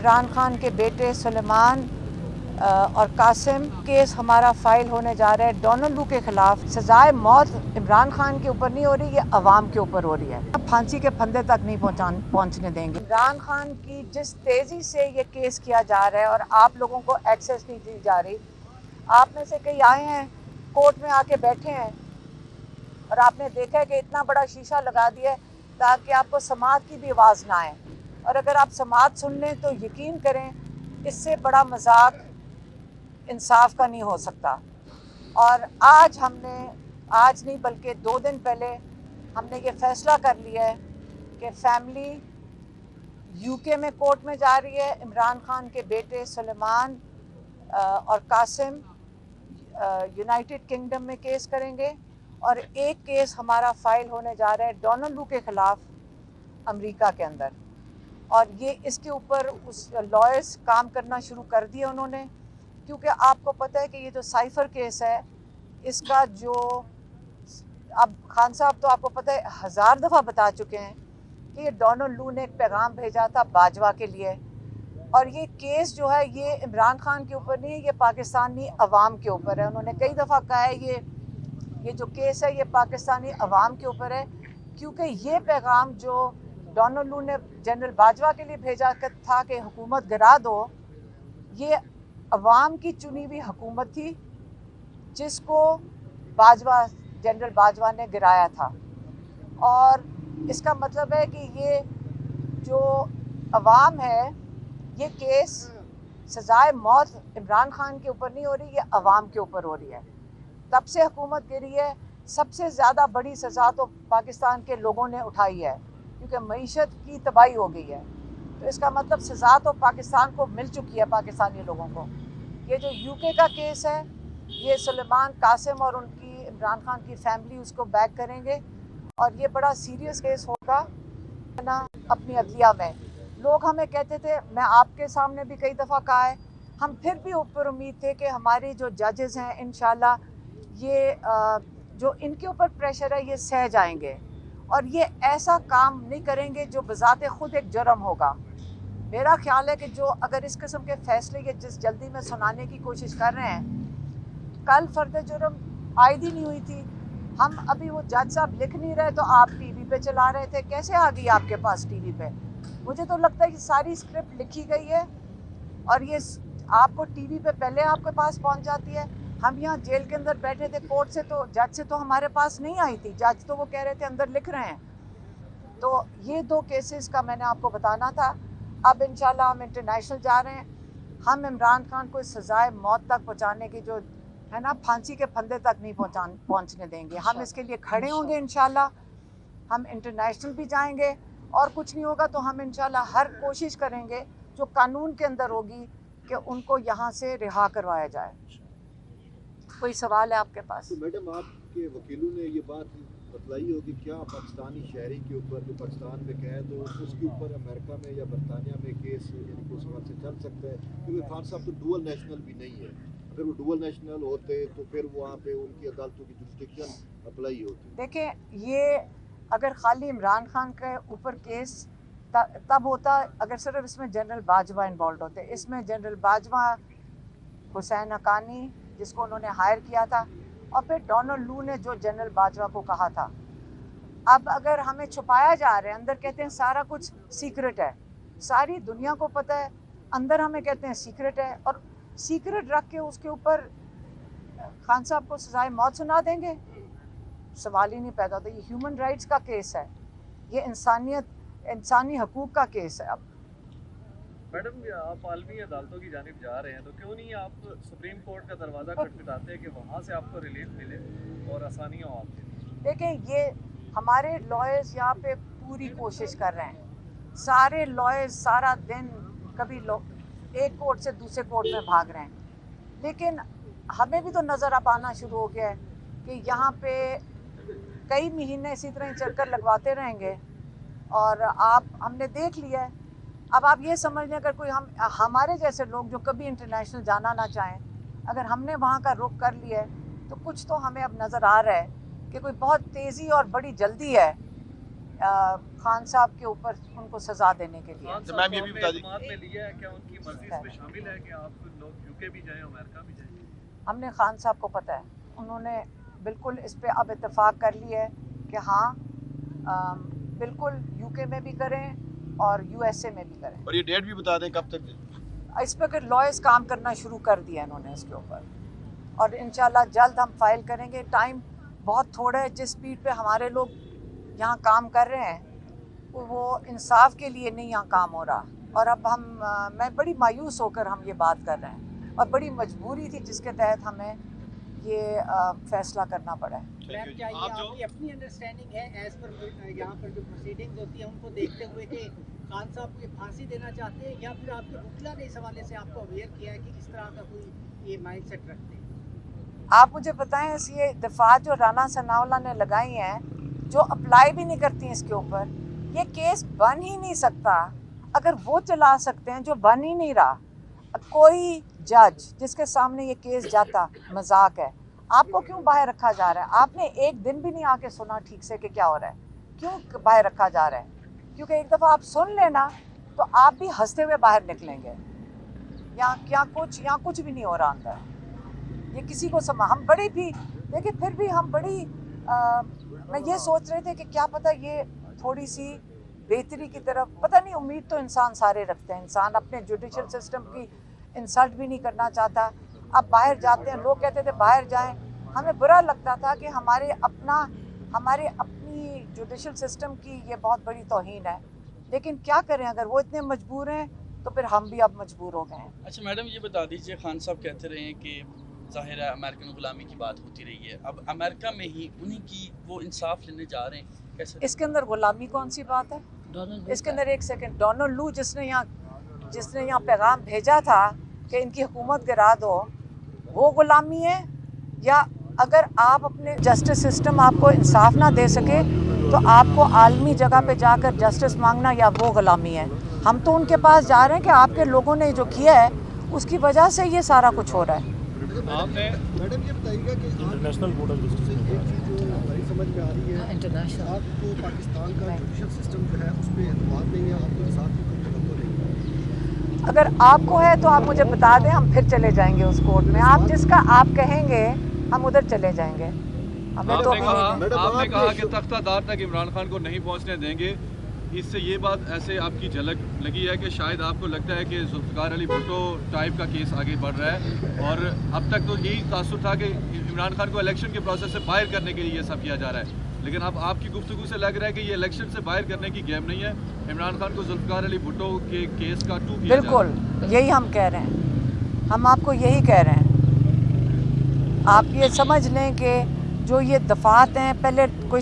इमरान खान के बेटे सुलेमान और कासिम केस हमारा फाइल होने जा रहा है डोनाल्ड लू के खिलाफ। सजाए मौत इमरान खान के ऊपर नहीं हो रही, ये अवाम के ऊपर हो रही है। अब फांसी के फंदे तक नहीं पहुंचने देंगे। इमरान खान की जिस तेजी से ये केस किया जा रहा है और आप लोगों को एक्सेस नहीं दी जा रही, आप में से कई आए हैं, कोर्ट में आके बैठे हैं और आपने देखा है कि इतना बड़ा शीशा लगा दिया है ताकि आपको समाअत की भी आवाज़ ना आए। और अगर आप समाअत सुन लें तो यकीन करें इससे बड़ा मजाक इंसाफ का नहीं हो सकता। और आज नहीं बल्कि 2 दिन पहले हमने ये फैसला कर लिया है कि फैमिली यूके में कोर्ट में जा रही है। इमरान खान के बेटे सुलेमान और कासिम यूनाइटेड किंगडम में केस करेंगे और एक केस हमारा फाइल होने जा रहा है डोनाल्ड लू के ख़िलाफ़ अमेरिका के अंदर। और ये इसके ऊपर उस लॉयर्स काम करना शुरू कर दिया उन्होंने, क्योंकि आपको पता है कि ये जो साइफ़र केस है इसका जो अब खान साहब तो आपको पता है 1000 दफ़ा बता चुके हैं कि ये डोनाल्ड लू ने एक पैगाम भेजा था बाजवा के लिए। और ये केस जो है ये इमरान खान के ऊपर नहीं है, ये पाकिस्तानी अवाम के ऊपर है। उन्होंने कई दफ़ा कहा है ये जो केस है ये पाकिस्तानी अवाम के ऊपर है, क्योंकि ये पैगाम जो डोनाल्ड लू ने जनरल बाजवा के लिए भेजा था कि हुकूमत गिरा दो, ये अवाम की चुनी हुई हुकूमत थी जिसको जनरल बाजवा ने गिराया था। और इसका मतलब है कि ये जो अवाम है, ये केस सजाए मौत इमरान खान के ऊपर नहीं हो रही, ये अवाम के ऊपर हो रही है। तब से हुकूमत गिरी है, सबसे ज़्यादा बड़ी सज़ा तो पाकिस्तान के लोगों ने उठाई है, क्योंकि मईशत की तबाही हो गई है। तो इसका मतलब सज़ा तो पाकिस्तान को मिल चुकी है, पाकिस्तानी लोगों को। ये जो यूके का केस है, ये सुलेमान, कासिम और उनकी इमरान खान की फैमिली उसको बैक करेंगे और ये बड़ा सीरियस केस होगा ना अपनी अदलिया में। लोग हमें कहते थे, मैं आपके सामने भी कई दफ़ा कहा है, हम फिर भी ऊपर उम्मीद थे कि हमारे जो जजेस हैं इंशाल्लाह ये जो इनके ऊपर प्रेशर है ये सह जाएंगे और ये ऐसा काम नहीं करेंगे जो बज़ाते ख़ुद एक जुर्म होगा। मेरा ख्याल है कि जो अगर इस किस्म के फैसले ये जिस जल्दी में सुनाने की कोशिश कर रहे हैं, कल फर्द जुर्म आयद ही नहीं हुई थी। हम अभी वो जज साहब लिख नहीं रहे तो आप टीवी पे चला रहे थे, कैसे आ गई आपके पास टीवी पे? मुझे तो लगता है कि सारी स्क्रिप्ट लिखी गई है और ये आपको टीवी पे पहले आपके पास पहुंच जाती है। हम यहाँ जेल के अंदर बैठे थे, कोर्ट से तो जज से तो हमारे पास नहीं आई थी, जज तो वो कह रहे थे अंदर लिख रहे हैं। तो ये 2 केसेस का मैंने आपको बताना था। अब इंशाल्लाह हम इंटरनेशनल जा रहे हैं। हम इमरान खान को सजाए मौत तक पहुँचाने की जो है ना, फांसी के फंदे तक नहीं पहुँचने देंगे। हम इसके लिए खड़े होंगे इंशाल्लाह। हम इंटरनेशनल भी जाएंगे और कुछ नहीं होगा तो हम इंशाल्लाह हर कोशिश करेंगे जो कानून के अंदर होगी कि उनको यहाँ से रिहा करवाया जाए। कोई सवाल है आपके पास? तो मैडम, आपके वकीलों ने ये बात बतलाई होगी क्या पाकिस्तानी शहरी के ऊपर जो पाकिस्तान में कैद हो उसके ऊपर अमेरिका में या बरतानिया में केस इनको उस वक्त से चल सकता है? क्योंकि खान साहब तो डुअल नेशनल भी नहीं है। अगर वो डुअल नेशनल होते तो फिर वहाँ पे उनकी अदालतों की जुरिस्डिक्शन अप्लाई होती। देखिए, ये अगर खाली इमरान खान के ऊपर केस तब होता अगर सिर्फ इसमें जनरल बाजवा इन्वॉल्व होते। इसमें जनरल बाजवा, हुसैन हक्कानी जिसको उन्होंने हायर किया था, और फिर डोनाल्ड लू ने जो जनरल बाजवा को कहा था। अब अगर हमें छुपाया जा रहा है, अंदर कहते हैं सारा कुछ सीक्रेट है, सारी दुनिया को पता है, अंदर हमें कहते हैं सीक्रेट है, और सीक्रेट रख के उसके ऊपर खान साहब को सजाए मौत सुना देंगे? सवाल ही नहीं पैदा होता। ये ह्यूमन राइट्स का केस है, ये इंसानी हकूक़ का केस है। अब मैडम, आप आलमी अदालतों की जानिब जा रहे हैं तो क्यों नहीं आप सुप्रीम कोर्ट का दरवाज़ा खटखटाते हैं कि वहाँ से आपको रिलीफ मिले और आसानियाँ हो आपके लिए? देखें, ये हमारे लॉयर्स यहाँ पे पूरी कोशिश कर रहे हैं। सारे लॉयर्स सारा दिन कभी एक कोर्ट से दूसरे कोर्ट में भाग रहे हैं, लेकिन हमें भी तो नज़र अब आना शुरू हो गया है कि यहाँ पे कई महीने इसी तरह चक्कर लगवाते रहेंगे और हमने देख लिया है। अब आप ये समझ लें, अगर कोई हमारे जैसे लोग जो कभी इंटरनेशनल जाना ना चाहें, अगर हमने वहाँ का रुख कर लिया है तो कुछ तो हमें अब नज़र आ रहा है कि कोई बहुत तेज़ी और बड़ी जल्दी है खान साहब के ऊपर उनको सज़ा देने के लिए। खान तो साहब मैम को ये भी आपने बता दी- एतमाद में लिया है, क्या उनकी मर्जी इसमें शामिल है कि आप लोग यूके भी जाएं, अमेरिका भी जाएं? हमने खान साहब को पता है, उन्होंने बिल्कुल इस पे अब इत्तेफाक कर लिया है कि हाँ बिल्कुल यूके में भी करें और यूएसए में भी करें। और ये डेट भी बता दें कब तक? इस पर लॉयर्स काम करना शुरू कर दिया इन्होंने इसके ऊपर, और इंशाल्लाह जल्द हम फाइल करेंगे। टाइम बहुत थोड़ा है, जिस स्पीड पे हमारे लोग यहाँ काम कर रहे हैं वो इंसाफ के लिए नहीं यहाँ काम हो रहा। और अब मैं बड़ी मायूस होकर हम ये बात कर रहे हैं, और बड़ी मजबूरी थी जिसके तहत हमें ये फैसला करना पड़ा है। मैम क्या ये आपकी अपनी अंडरस्टैंडिंग है एज पर यहाँ पर जो प्रोसीडिंग्स होती है उनको देखते हुए कि खान साहब को फांसी देना चाहते हैं, या फिर आपके वकीला ने इस हवाले से आपको अवेयर किया है कि इस तरह का कोई ये माइंड सेट रखते हैं? आप मुझे बताएं, ये दफा जो राना सनाउल्लाह ने लगाई हैं, जो अप्लाई भी नहीं करती हैं इसके ऊपर, ये केस बन ही नहीं सकता। अगर वो चला सकते हैं जो बन ही नहीं रहा, कोई जज जिसके सामने ये केस जाता मजाक है। आपको क्यों बाहर रखा जा रहा है? आपने एक दिन भी नहीं आके सुना ठीक से कि क्या हो रहा है, क्यों बाहर रखा जा रहा है? क्योंकि एक दफ़ा आप सुन लेना तो आप भी हंसते हुए बाहर निकलेंगे। यहाँ कुछ भी नहीं हो रहा अंदर। ये किसी को हम बड़ी भी देखिए, फिर भी हम बड़ी मैं ये सोच रहे थे कि क्या पता ये थोड़ी सी बेहतरी की तरफ, पता नहीं, उम्मीद तो इंसान सारे रखते हैं। इंसान अपने जुडिशल सिस्टम की इंसल्ट भी नहीं करना चाहता। अब बाहर जाते हैं, लोग कहते थे बाहर जाएं, हमें बुरा लगता था कि हमारे अपनी जुडिशल सिस्टम की ये बहुत बड़ी तौहीन है। लेकिन क्या करें, अगर वो इतने मजबूर हैं तो फिर हम भी अब मजबूर हो गए हैं। अच्छा मैडम, ये बता दीजिए, खान साहब कहते रहे हैं कि ज़ाहिर है अमेरिकन गुलामी की बात होती रही है, अब अमेरिका में ही उन्हीं की वो इंसाफ लेने जा रहे हैं, कैसे? इसके अंदर गुलामी कौन सी बात है? इसके अंदर एक सेकंड, डोनाल्ड लू जिसने यहाँ पैगाम भेजा था कि इनकी हुकूमत गिरा दो, वो गुलामी है? या अगर आप अपने जस्टिस सिस्टम आपको इंसाफ ना दे सके तो आपको आलमी जगह पे जाकर जस्टिस मांगना, या वो गुलामी है? हम तो उनके पास जा रहे हैं कि आपके लोगों ने जो किया है उसकी वजह से ये सारा कुछ हो रहा है। आपने मैडम ये बताइएगा कि इंटरनेशनल बोर्ड ऑफ जस्टिस से एक चीज़ जो हमारी समझ में आ रही है, इंटरनेशनल आपको पाकिस्तान का जुडिशल सिस्टम जो है उस पर एतमाद नहीं है, आपके साथ भी कोई तवज्जो नहीं है। अगर आपको है तो आप मुझे बता दें, हम फिर चले जाएंगे उस कोर्ट में। आप जिसका आप कहेंगे हम उधर चले जाएंगे। हमें तो आपने कहा कि तख्तादार तक इमरान खान को नहीं पहुंचने देंगे। इससे ये बात ऐसे आपकी झलक लगी है कि शायद आपको लगता है कि जुल्फ़िकार अली भुट्टो टाइप का केस आगे बढ़ रहा है, और अब तक तो यही तासुर था कि इमरान खान को इलेक्शन के प्रोसेस से बाहर करने के लिए ये सब किया जा रहा है। लेकिन अब आपकी गुफ्तगू से लग रहा है कि ये इलेक्शन से बाहर करने की गेम नहीं है, इमरान खान को जुल्फ़िकार अली भुट्टो के केस का टू किया बिल्कुल यही हम कह रहे हैं, हम आपको यही कह रहे हैं। आप ये समझ लें कि जो ये दफात हैं, पहले कोई